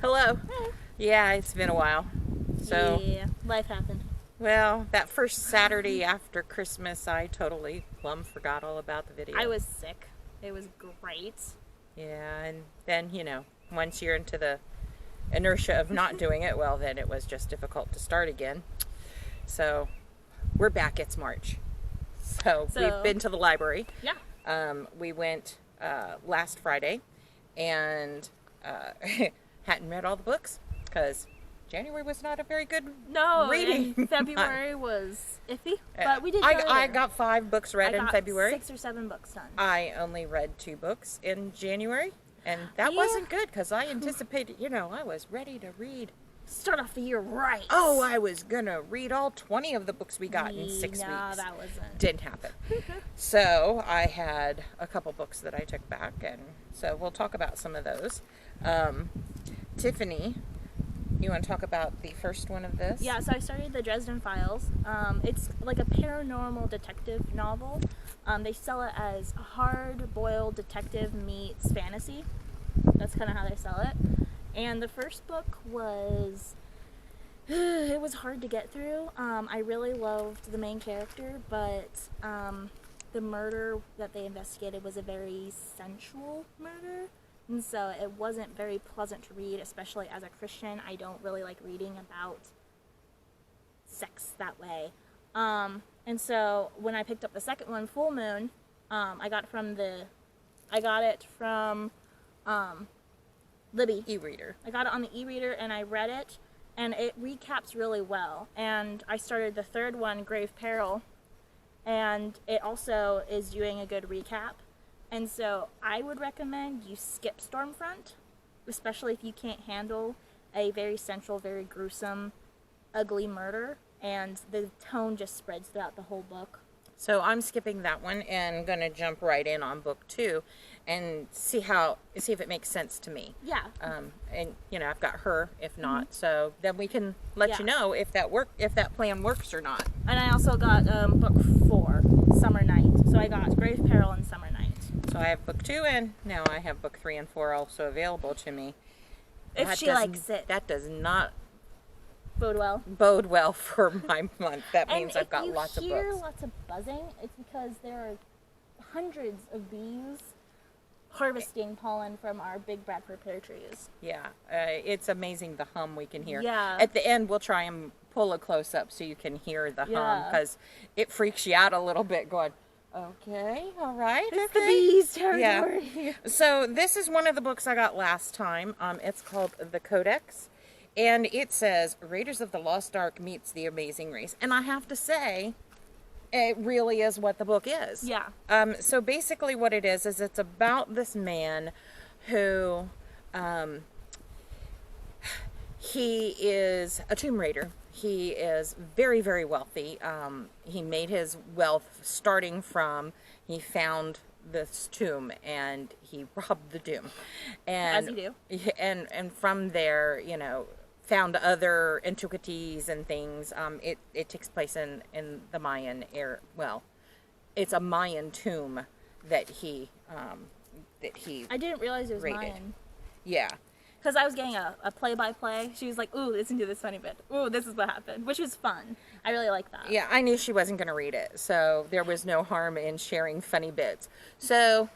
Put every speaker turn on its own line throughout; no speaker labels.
Hello.
Hey.
Yeah, it's been a while. So,
Yeah, life happened.
well, that first Saturday after Christmas, I totally plumb forgot all about the video.
I was sick. It was great.
Yeah, and then, once you're into the inertia of not doing it, well, then it was just difficult to start again. So, we're back. It's March. So we've been to the library.
Yeah.
We went last Friday and hadn't read all the books because January was not a very good reading.
And February was iffy, but we did.
I got 5 books read in February.
6 or 7 books done.
I only read 2 books in January, and that wasn't good because I anticipated. I was ready to read.
Start off the year right.
Oh, I was gonna read all 20 of the books we got in 6 weeks.
No, that wasn't.
Didn't happen. So I had a couple books that I took back, and so we'll talk about some of those. Tiffany, you want to talk about the first one of this?
Yeah, so I started the Dresden Files. It's like a paranormal detective novel. They sell it as hard-boiled detective meets fantasy. That's kind of how they sell it. And the first book was, it was hard to get through. I really loved the main character, but the murder that they investigated was a very sensual murder. And so it wasn't very pleasant to read, especially as a Christian. I don't really like reading about sex that way. And so when I picked up the second one, Full Moon, I got it from Libby.
E-reader.
I got it on the e-reader and I read it, and it recaps really well. And I started the third one, Grave Peril, and it also is doing a good recap. And so I would recommend you skip Stormfront, especially if you can't handle a very sensual, very gruesome, ugly murder, and the tone just spreads throughout the whole book.
So I'm skipping that one and going to jump right in on book 2 and see if it makes sense to me.
Yeah.
And I've got her if not. So then we can let you know if that plan works or not.
And I also got book 4, Summer Night. So I got Grave Peril and Summer Night.
So I have book 2 and now I have book 3 and 4 also available to me.
If she likes it.
That does not
bode well
for my month. That means I've got lots of books.
If you hear lots of buzzing, it's because there are hundreds of bees harvesting pollen from our big Bradford pear trees.
Yeah, it's amazing the hum we can hear.
Yeah.
At the end, we'll try and pull a close up so you can hear the hum because it freaks you out a little bit going, okay, all right.
It's the bees territory.
Yeah. So this is one of the books I got last time. It's called The Codex. And it says, Raiders of the Lost Ark meets The Amazing Race. And I have to say, it really is what the book is.
Yeah.
So basically what it is it's about this man who, he is a tomb raider. He is very, very wealthy. He made his wealth starting from, he found this tomb and he robbed the tomb. And,
as you do.
And from there, found other antiquities and things. It takes place in the Mayan era. Well, it's a Mayan tomb that he
I didn't realize it was
raided.
Mayan.
Yeah.
Because I was getting a play-by-play. She was like, ooh, listen to this funny bit. Ooh, this is what happened. Which was fun. I really like that.
Yeah, I knew she wasn't going to read it. So there was no harm in sharing funny bits. So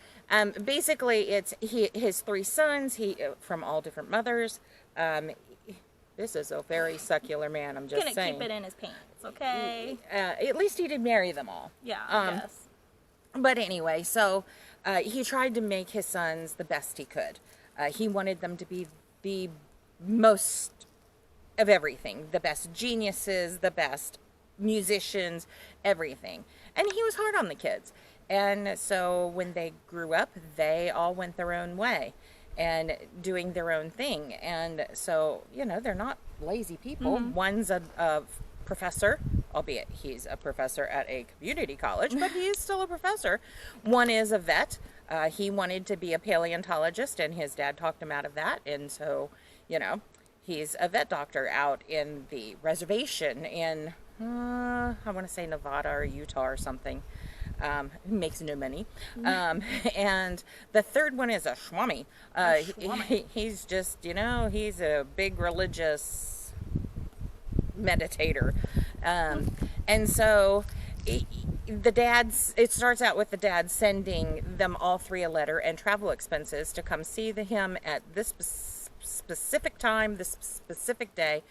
basically it's his 3 sons, from all different mothers. This is a very secular man, I'm just saying.
Keep it in his pants, okay?
At least he did marry them all.
Yeah, I guess.
But anyway, so he tried to make his sons the best he could. He wanted them to be the most of everything. The best geniuses, the best musicians, everything. And he was hard on the kids. And so when they grew up, they all went their own way and doing their own thing. And so, they're not lazy people. Mm-hmm. One's a professor, albeit he's a professor at a community college, but he is still a professor. One is a vet. He wanted to be a paleontologist, and his dad talked him out of that. And so, he's a vet doctor out in the reservation in, I want to say Nevada or Utah or something. makes no money. And the third one is a Swami. He's just, he's a big religious meditator. And so it starts out with the dad sending them all three a letter and travel expenses to come see him at this specific time, this specific day.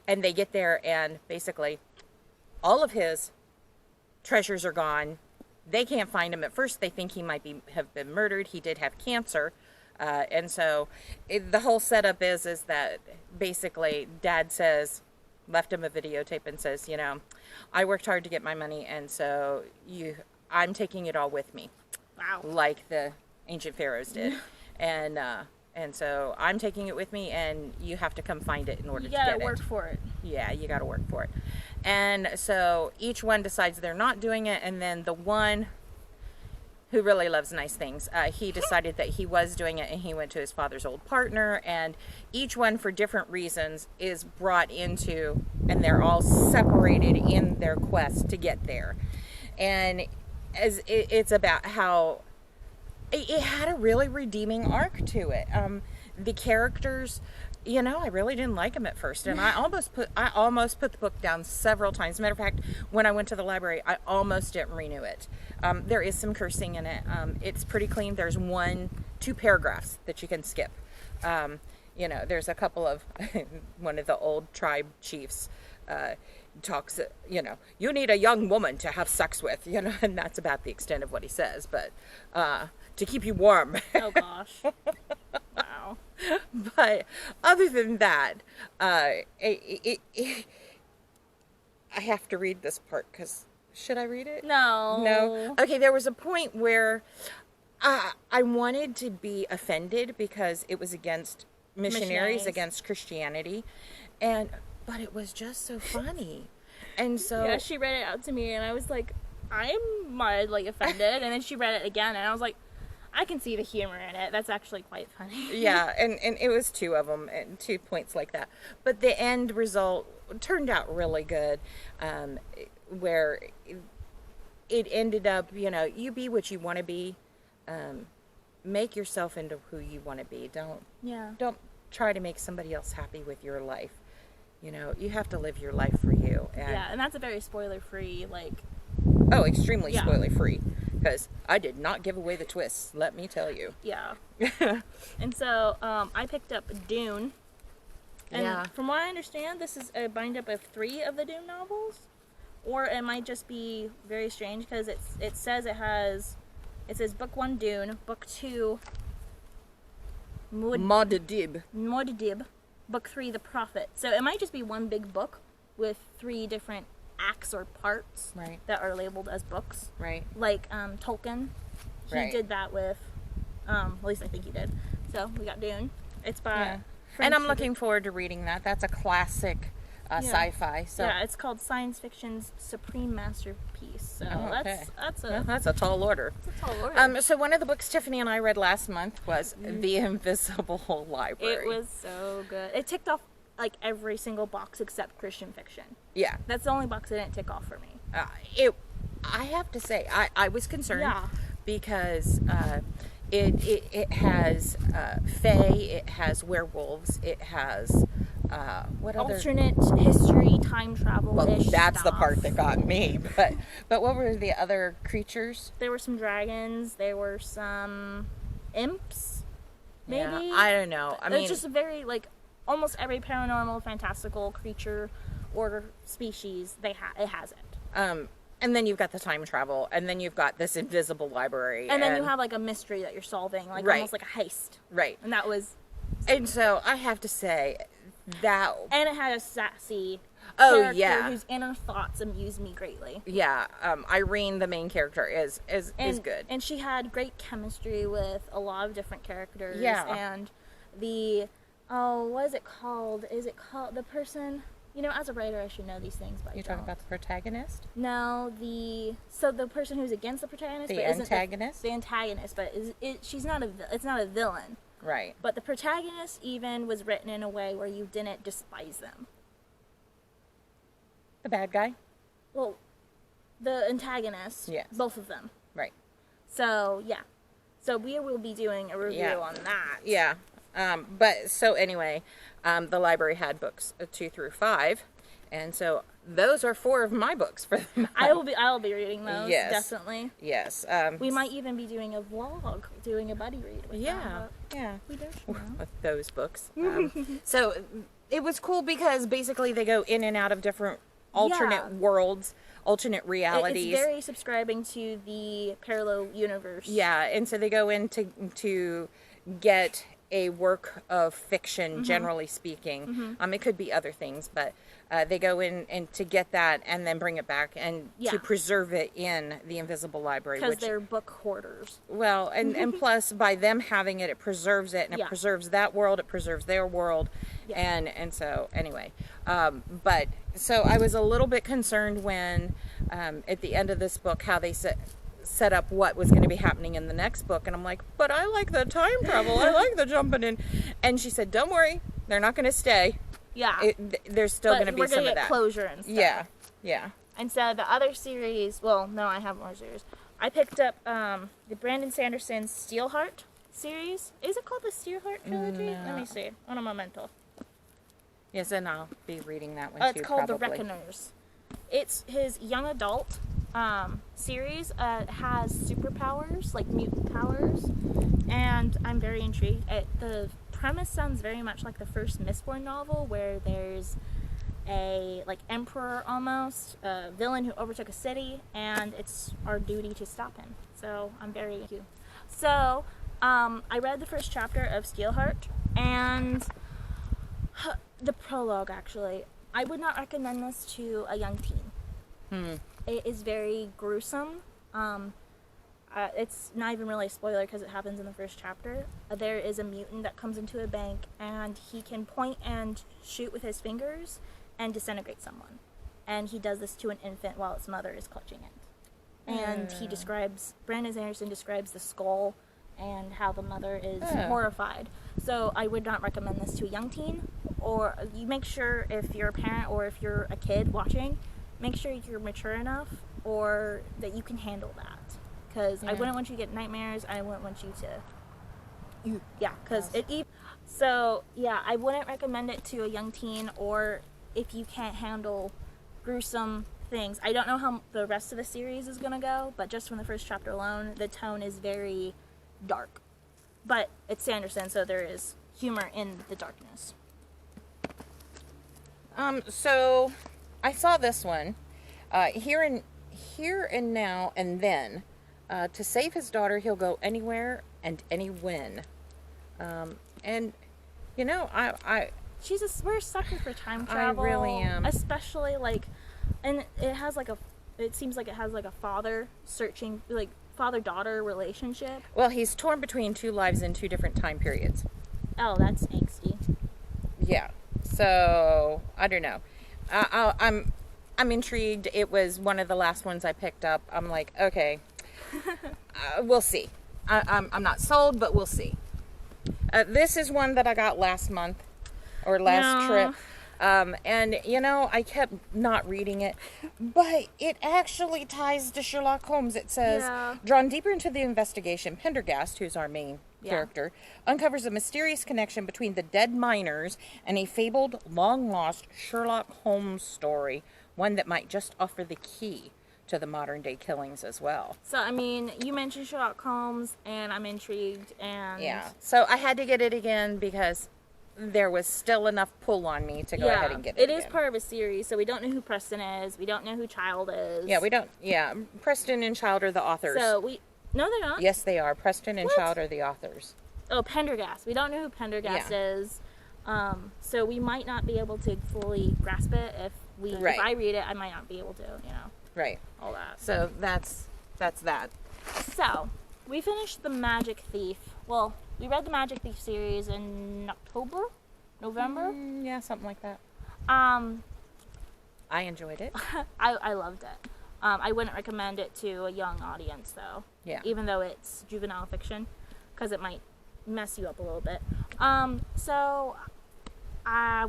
And they get there, and basically all of his treasures are gone. They can't find him. At first they think he might have been murdered. He did have cancer. And so the whole setup is that basically dad left him a videotape and says, I worked hard to get my money, and so I'm taking it all with me.
Wow.
Like the ancient pharaohs did. And so I'm taking it with me, and you have to come find it in order to get it.
You gotta work for it.
Yeah, you gotta work for it. And so each one decides they're not doing it, and then the one who really loves nice things, he decided that he was doing it, and he went to his father's old partner, and each one for different reasons is brought into, and they're all separated in their quest to get there. And it's about how it had a really redeeming arc to it. The characters, I really didn't like them at first, and I almost put the book down several times. Matter of fact, when I went to the library, I almost didn't renew it. There is some cursing in it. It's pretty clean. There's 2 paragraphs that you can skip. There's a couple of one of the old tribe chiefs talks, you need a young woman to have sex with, and that's about the extent of what he says, but to keep you warm.
Oh gosh. Wow.
But other than that, I have to read this part because should I read it?
No.
Okay, there was a point where I wanted to be offended because it was against missionaries, against Christianity, but it was just so funny. And so
yeah, she read it out to me, and I was like, I'm mildly offended. And then she read it again, and I was like, I can see the humor in it. That's actually quite funny.
Yeah, and it was 2 of them, and 2 points like that. But the end result turned out really good, where it ended up, you be what you want to be. Make yourself into who you want to be. Don't try to make somebody else happy with your life. You have to live your life for you.
And that's a very spoiler-free,
Oh, extremely spoiler-free. Because I did not give away the twists, let me tell you.
Yeah. And so, I picked up Dune. And from what I understand, this is a bind-up of 3 of the Dune novels. Or it might just be very strange, because it says book 1, Dune, book 2, Muad'Dib, book 3, The Prophet. So it might just be one big book with 3 different acts or parts that are labeled as books.
Right.
Like Tolkien. He did that with, at least I think he did. So we got Dune. It's by
and I'm looking forward to reading that. That's a classic sci-fi. So
yeah, it's called Science Fiction's Supreme Masterpiece. So that's
a tall order.
It's a tall order.
So one of the books Tiffany and I read last month was The Invisible Library.
It was so good. It ticked off every single box except Christian fiction.
Yeah.
That's the only box it didn't tick off for me.
I have to say, I was concerned because it has fae, it has werewolves, it has
alternate history, time travel.
Well, that's
stuff.
the part that got me. But what were the other creatures?
There were some dragons. There were some imps. Maybe
I don't know.
It's just a very almost every paranormal, fantastical creature or species it has it.
And then you've got the time travel, and then you've got this invisible library,
and then you have a mystery that you're solving, almost like a heist.
Right.
And that was.
And so I have to say that.
And it had a sassy character whose inner thoughts amused me greatly.
Yeah. Irene, the main character, is good.
And she had great chemistry with a lot of different characters.
Yeah.
And what is it called? Is it called the person? As a writer, I should know these things, but
You're talking about the protagonist?
No, the person who's against the protagonist.
The antagonist?
The antagonist, but she's not it's not a villain.
Right.
But the protagonist even was written in a way where you didn't despise them.
The bad guy?
Well, the antagonist,
yes.
Both of them. So, yeah. So we will be doing a review on that.
Yeah. But so anyway, the library had books 2 through 5, and so those are 4 of my books for the month.
I'll be reading those.
Yes.
Definitely.
Yes.
We might even be doing a vlog, doing a buddy read with them,
Yeah.
we don't know.
With those books. So it was cool because basically they go in and out of different alternate worlds, alternate realities.
It's very subscribing to the parallel universe.
Yeah, and so they go in to get a work of fiction, generally speaking. It could be other things, but they go in and to get that and then bring it back and to preserve it in the Invisible Library.
Because they're book hoarders.
Well, and plus by them having it, it preserves it, and it preserves that world, it preserves their world, and so anyway. But so I was a little bit concerned when at the end of this book how they set up what was going to be happening in the next book, and I'm like, but I like the time travel, I like the jumping in, and she said, don't worry, they're not going to stay. There's still going to be some of that
closure and stuff.
Yeah.
And so the other series, well, no, I have more series. I picked up the Brandon Sanderson Steelheart series. Is it called the Steelheart Trilogy?
No.
Let me see. On a memento.
Yes, and I'll be reading that one too.
It's called
probably.
The Reckoners. It's his young adult series. Has superpowers, like mutant powers, and I'm very intrigued. The premise sounds very much like the first Mistborn novel, where there's a emperor almost, a villain who overtook a city, and it's our duty to stop him. So I'm very cute. So I read the first chapter of Steelheart, and the prologue, actually. I would not recommend this to a young teen. It is very gruesome. It's not even really a spoiler because it happens in the first chapter. There is a mutant that comes into a bank, and he can point and shoot with his fingers and disintegrate someone. And he does this to an infant while its mother is clutching it. And Brandon Sanderson describes the skull and how the mother is horrified. So I would not recommend this to a young teen. Or you make sure, if you're a parent or if you're a kid watching, make sure you're mature enough or that you can handle that. Because I wouldn't want you to get nightmares. I wouldn't want you to... I wouldn't recommend it to a young teen, or if you can't handle gruesome things. I don't know how the rest of the series is going to go, but just from the first chapter alone, the tone is very dark. But it's Sanderson, so there is humor in the darkness.
So I saw this one, Here and Now and Then. To save his daughter, he'll go anywhere and any-when. And you know,
we're a sucker for time travel.
I really am.
Especially and it seems like it has a father searching, father-daughter relationship.
Well, he's torn between 2 lives in 2 different time periods.
Oh, that's angsty.
Yeah. So I don't know. I'm intrigued. It was one of the last ones I picked up. I'm like, okay, we'll see. I'm not sold, but we'll see. This is one that I got last month or last trip. And you know, I kept not reading it, but it actually ties to Sherlock Holmes. It says, drawn deeper into the investigation, Pendergast, who's our main character, uncovers a mysterious connection between the dead miners and a fabled, long-lost Sherlock Holmes story, one that might just offer the key to the modern-day killings as well.
So, I mean, you mentioned Sherlock Holmes, and I'm intrigued, and...
Yeah, so I had to get it again because there was still enough pull on me to go ahead and get it again.
It is part of a series, so we don't know who Preston is, we don't know who Child is.
Yeah, we don't... Yeah, Preston and Child are the authors.
So, No, they're not.
Yes, they are. Preston and Child are the authors.
Oh, Pendergast. We don't know who Pendergast is. So we might not be able to fully grasp it if I read it, I might not be able to,
Right.
all that.
So that's that.
So, we finished The Magic Thief. Well, we read the Magic Thief series in November?
Yeah, something like that.
I
enjoyed it.
I loved it. I wouldn't recommend it to a young audience, though.
Yeah.
Even though it's juvenile fiction, because it might mess you up a little bit.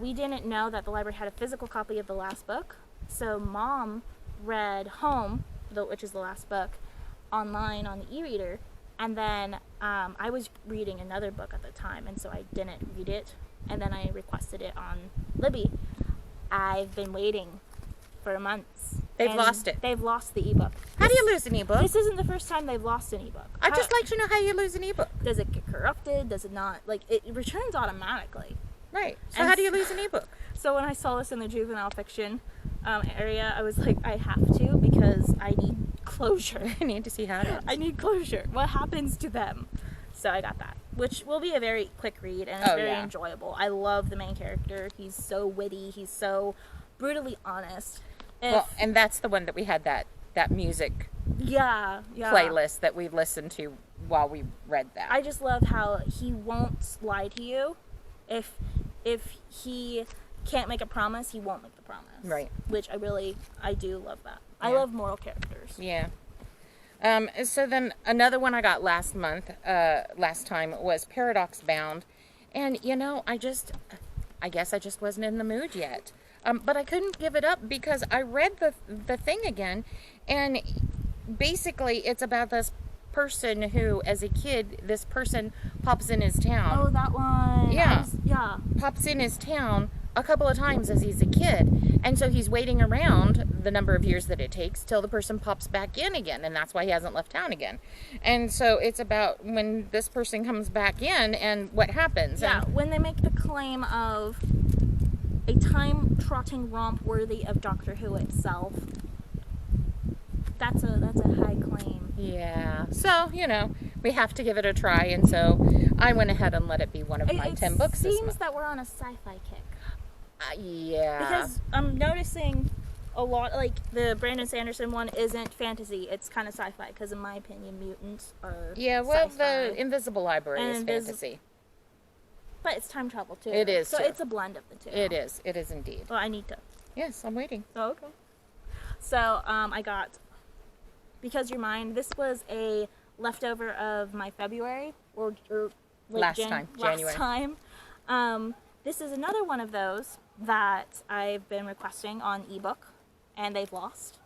We didn't know that the library had a physical copy of the last book. So Mom read Home, which is the last book, online on the e-reader, and then I was reading another book at the time, and so I didn't read it, and then I requested it on Libby. I've been waiting for months.
They've lost it.
They've lost the ebook.
How do you lose an ebook?
This isn't the first time they've lost an ebook.
I'd just like to know how you lose an ebook.
Does it get corrupted? Does it not? Like, it returns automatically.
Right. So
And
how do you lose an ebook?
So when I saw this in the juvenile fiction area, I was like, I have to, because I need closure.
I need to see how it is.
I need closure. What happens to them? So I got that, which will be a very quick read, and it's very enjoyable. I love the main character. He's so witty. He's so brutally honest.
Well, and that's the one that we had that music playlist that we listened to while we read that.
I just love how he won't lie to you. If he can't make a promise, he won't make the promise.
Right.
Which I do love that.
Yeah.
I love moral characters.
Yeah. So then another one I got last time was Paradox Bound. And, I guess I just wasn't in the mood yet. But I couldn't give it up because I read the thing again, and basically it's about this person who, as a kid, this person pops in his town.
Oh, that one.
Yeah.
Pops
in his town a couple of times as he's a kid. And so he's waiting around the number of years that it takes till the person pops back in again. And that's why he hasn't left town again. And so it's about when this person comes back in and what happens.
Yeah,
and
when they make the claim of a time-trotting romp worthy of Doctor Who itself. That's a high claim.
Yeah. So, we have to give it a try, and so I went ahead and let it be one of my 10 books this month.
It seems that we're on a sci-fi kick.
Yeah.
Because I'm noticing a lot, like, the Brandon Sanderson one isn't fantasy. It's kind of sci-fi, because in my opinion, mutants are sci-fi.
The Invisible Library is fantasy.
But it's time travel, too.
It is,
So
too.
it's a blend of the two.
It is indeed.
Well, I need to.
Yes, I'm waiting.
Oh, okay. So, I got Because You're Mine. This was a leftover of my February, or late
January.
Last time. This is another one of those that I've been requesting on ebook, and they've lost.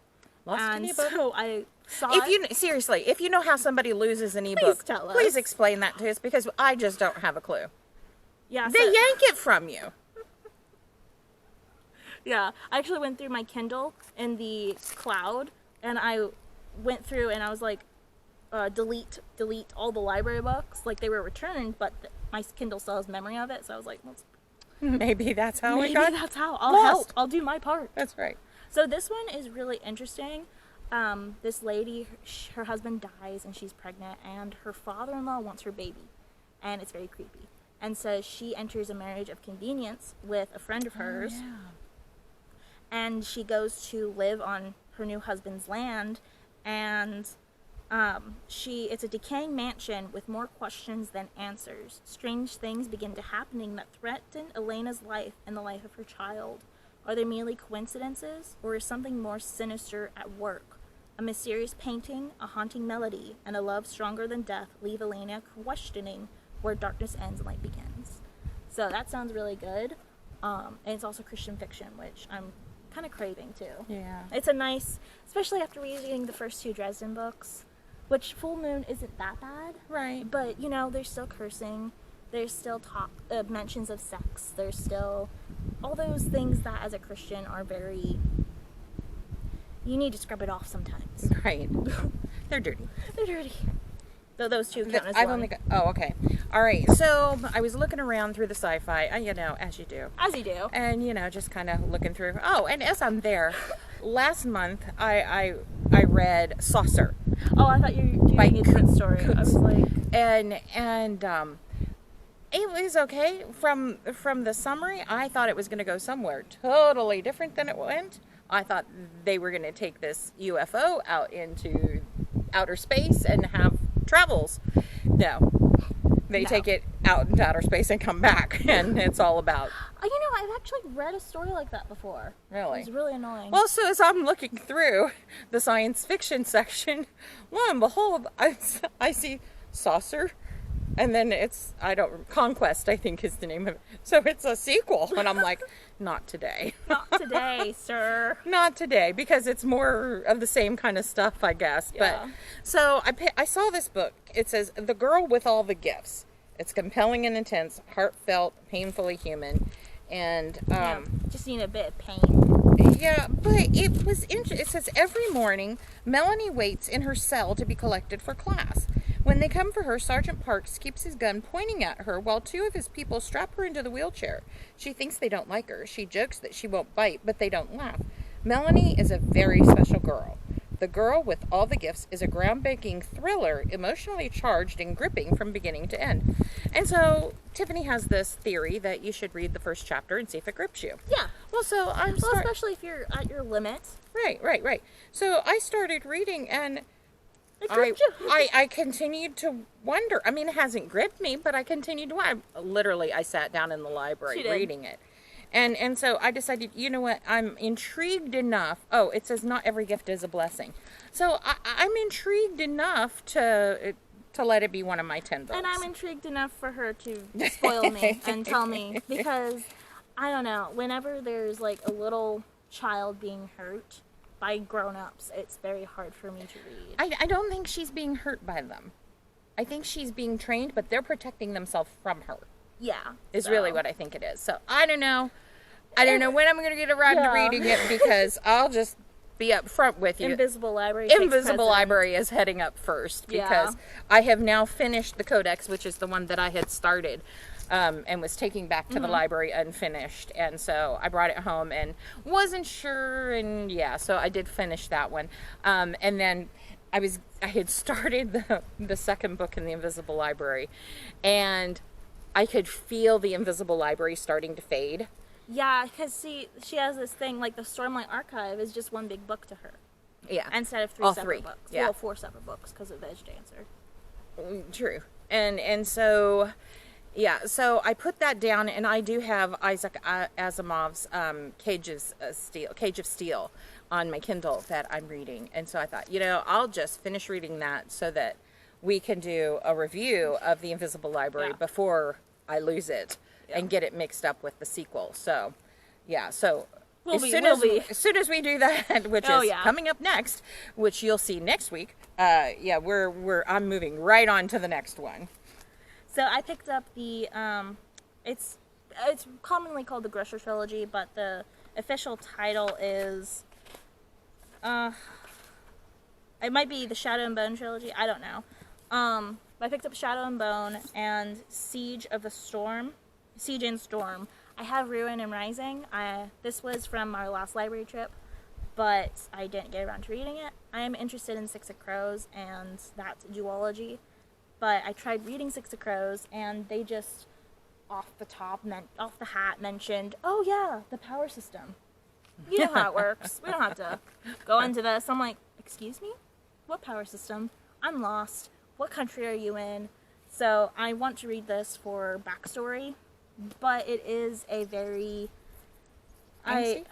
An ebook?
So I saw
if you know how somebody loses an ebook,
tell us.
please explain that to us, because I just don't have a clue.
Yeah,
They yank it from you.
Yeah, I actually went through my Kindle in the cloud, and I went through and I was like, delete all the library books. Like, they were returned, but my Kindle still has memory of it, so I was like,
maybe that's how
maybe
we got
that's how. I'll
lost.
help. I'll do my part.
That's right.
So this one is really interesting. This lady, her husband dies, and she's pregnant, and her father-in-law wants her baby, and it's very creepy. And so she enters a marriage of convenience with a friend of hers.
Oh, yeah.
And she goes to live on her new husband's land, and it's a decaying mansion with more questions than answers. Strange things begin to happening that threaten Elena's life and the life of her child. Are they merely coincidences, or is something more sinister at work? A mysterious painting, a haunting melody, and a love stronger than death leave Elena questioning where darkness ends and light begins. So that sounds really good. And it's also Christian fiction, which I'm kind of craving too.
Yeah.
It's a nice, especially after reading the first 2 Dresden books, which Full Moon isn't that bad.
Right.
But, there's still cursing. There's still mentions of sex. There's still all those things that as a Christian are very, you need to scrub it off sometimes.
Right. They're dirty.
They're dirty. Though those 2 count as one.
okay. All right. So I was looking around through the sci-fi, as you do.
As you do.
And, just kind of looking through. Oh, and as I'm there, last month I read Saucer.
Oh, I thought you were doing a different story. I was like...
And it was okay. From the summary, I thought it was going to go somewhere totally different than it went. I thought they were going to take this UFO out into outer space and have travels. No. They take it out into outer space and come back, and it's all about...
I've actually read a story like that before.
Really?
It was really annoying.
Well, so as I'm looking through the science fiction section, lo and behold, I see Saucer, and then Conquest, I think is the name of it. So it's a sequel, and I'm like, not today.
Not today, sir.
Not today, because it's more of the same kind of stuff, I guess.
Yeah.
But so I saw this book. It says The Girl with All the Gifts. It's compelling and intense, heartfelt, painfully human, and
Just need a bit of pain.
yeah, but it was interesting. It says every morning Melanie waits in her cell to be collected for class. When they come for her, Sergeant Parks keeps his gun pointing at her while two of his people strap her into the wheelchair. She thinks they don't like her. She jokes that she won't bite, but they don't laugh. Melanie is a very special girl. The Girl with All the Gifts is a groundbreaking thriller, emotionally charged and gripping from beginning to end. And so Tiffany has this theory that you should read the first chapter and see if it grips you.
Yeah.
Well, so
Especially if you're at your limit.
Right. So I started reading, and
It gripped you.
I continued to wonder. I mean, it hasn't gripped me, but I continued to wonder. Literally, I sat down in the library reading it. And so I decided, you know what, I'm intrigued enough. Oh, it says not every gift is a blessing. So I'm intrigued enough to let it be one of my 10 books.
And I'm intrigued enough for her to spoil me and tell me, because, I don't know, whenever there's like a little child being hurt by grown-ups, it's very hard for me to read.
I don't think she's being hurt by them. I think she's being trained, but they're protecting themselves from her.
Yeah.
Is really what I think it is. So I don't know. I don't know when I'm going to get around to reading it, because I'll just be up front with you.
Invisible Library. takes
Invisible
precedent.
Library is heading up first, because
Yeah.
I have now finished the Codex, which is the one that I had started and was taking back to the library unfinished. And so I brought it home and wasn't sure. And yeah, so I did finish that one. And then I had started the second book in the Invisible Library, and I could feel the Invisible Library starting to fade.
Yeah, because see, she has this thing, like the Stormlight Archive is just one big book to her.
Yeah.
Instead of
All
separate
three,
books.
yeah.
Well, 4 separate books because of Edge Dancer.
True. And so, yeah, so I put that down, and I do have Isaac Asimov's Cage of Steel on my Kindle that I'm reading. And so I thought, I'll just finish reading that so that we can do a review of the Invisible Library before I lose it and get it mixed up with the sequel. So, yeah, so as soon as we do that, which is coming up next, which you'll see next week, I'm moving right on to the next one.
So I picked up the it's commonly called the Grisha Trilogy, but the official title is it might be the Shadow and Bone Trilogy. I don't know. I picked up Shadow and Bone and Siege and Storm. I have Ruin and Rising. This was from our last library trip, but I didn't get around to reading it. I am interested in Six of Crows and that duology, but I tried reading Six of Crows, and they just off the hat mentioned, oh yeah, the power system. You know how it works. We don't have to go into this. I'm like, excuse me? What power system? I'm lost. What country are you in? So I want to read this for backstory, but it is a very... the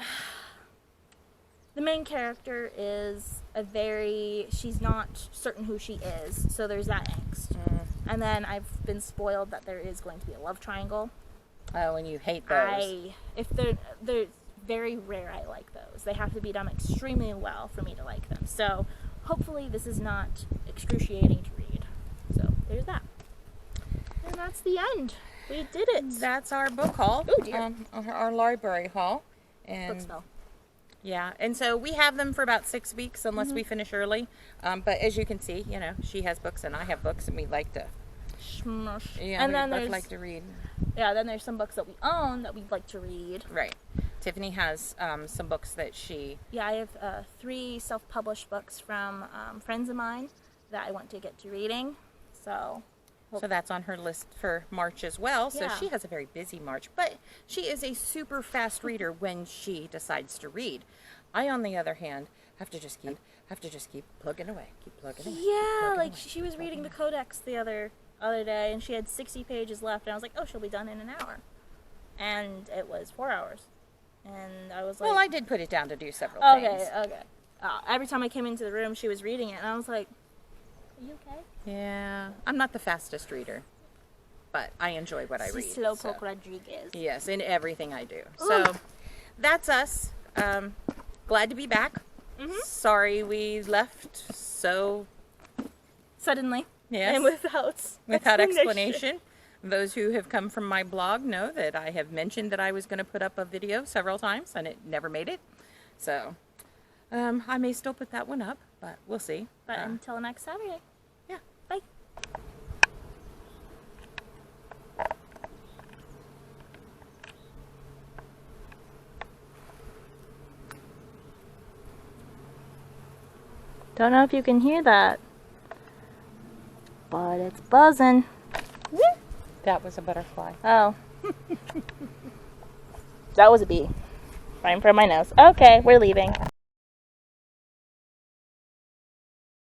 main character is she's not certain who she is, so there's that angst. And then I've been spoiled that there is going to be a love triangle.
Oh, and you hate those.
If they're very rare, I like those. They have to be done extremely well for me to like them. So hopefully this is not excruciating to read. So there's that. And that's the end. We did it.
That's our book haul.
Oh dear.
Our library haul. And
Book spell.
yeah, and so we have them for about 6 weeks unless we finish early. But as you can see, she has books and I have books, and we like to
Smush.
Yeah, we both like to read.
Yeah, then there's some books that we own that we'd like to read.
Right. Tiffany has some books that she...
Yeah, I have 3 self-published books from friends of mine that I want to get to reading. So
that's on her list for March as well. So
Yeah.
she has a very busy March. But she is a super fast reader when she decides to read. I, on the other hand, have to just keep plugging away. Keep plugging away.
yeah,
plugging
like
away,
she was reading the
away.
Codex the other day, and she had 60 pages left, and I was like, oh, she'll be done in an hour. And it was 4 hours. And I was like...
Well, I did put it down to do several things.
Okay. Every time I came into the room, she was reading it, and I was like, are you okay?
Yeah. I'm not the fastest reader, but I enjoy what I read.
Slowpoke Rodriguez.
Yes, in everything I do.
Ooh.
So, that's us. Glad to be back. Sorry we left so
Suddenly.
Yes.
And
without explanation. Those who have come from my blog know that I have mentioned that I was going to put up a video several times and it never made it. So I may still put that one up, but we'll see.
But until next Saturday.
Yeah.
Bye. Don't know if you can hear that, but it's buzzing.
That was a butterfly.
Oh. That was a bee. Right in front of my nose. Okay, we're leaving.